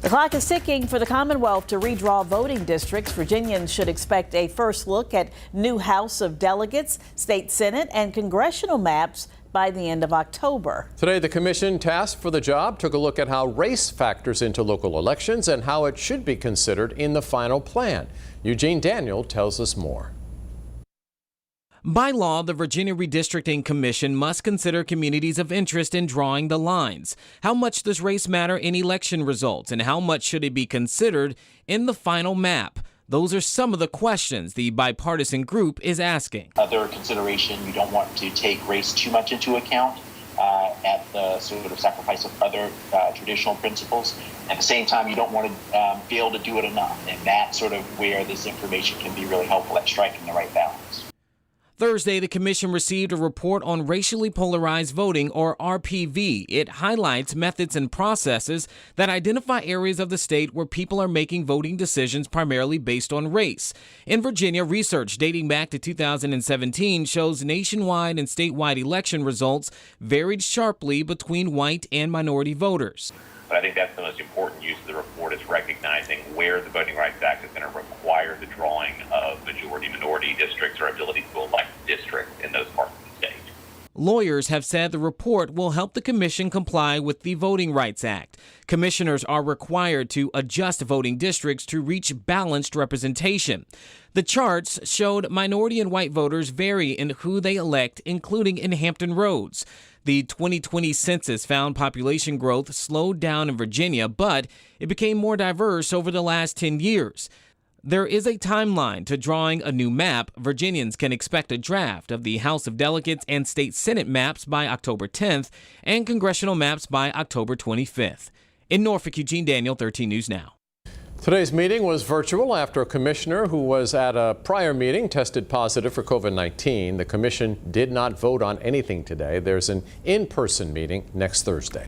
The clock is ticking for the Commonwealth to redraw voting districts. Virginians should expect a first look at new House of Delegates, State Senate, and congressional maps by the end of October. Today, the commission tasked for the job took a look at how race factors into local elections and how it should be considered in the final plan. Eugene Daniel tells us more. By law, the Virginia Redistricting Commission must consider communities of interest in drawing the lines. How much does race matter in election results, and how much should it be considered in the final map? Those are some of the questions the bipartisan group is asking. Other consideration, you don't want to take race too much into account at the sort of sacrifice of other traditional principles. At the same time, you don't want to be able to do it enough, and that's sort of where this information can be really helpful at striking the right balance. Thursday, the commission received a report on racially polarized voting, or RPV. It highlights methods and processes that identify areas of the state where people are making voting decisions primarily based on race. In Virginia, research dating back to 2017 shows nationwide and statewide election results varied sharply between white and minority voters. But I think that's the most important use of the report, is recognizing where the Voting Rights Act is going to require the drawing of majority-minority districts or ability to elect districts in those parts of the state. Lawyers have said the report will help the commission comply with the Voting Rights Act. Commissioners are required to adjust voting districts to reach balanced representation. The charts showed minority and white voters vary in who they elect, including in Hampton Roads. The 2020 census found population growth slowed down in Virginia, but it became more diverse over the last 10 years. There is a timeline to drawing a new map. Virginians can expect a draft of the House of Delegates and State Senate maps by October 10th and congressional maps by October 25th. In Norfolk, Eugene Daniel, 13 News Now. Today's meeting was virtual after a commissioner who was at a prior meeting tested positive for COVID-19. The commission did not vote on anything today. There's an in-person meeting next Thursday.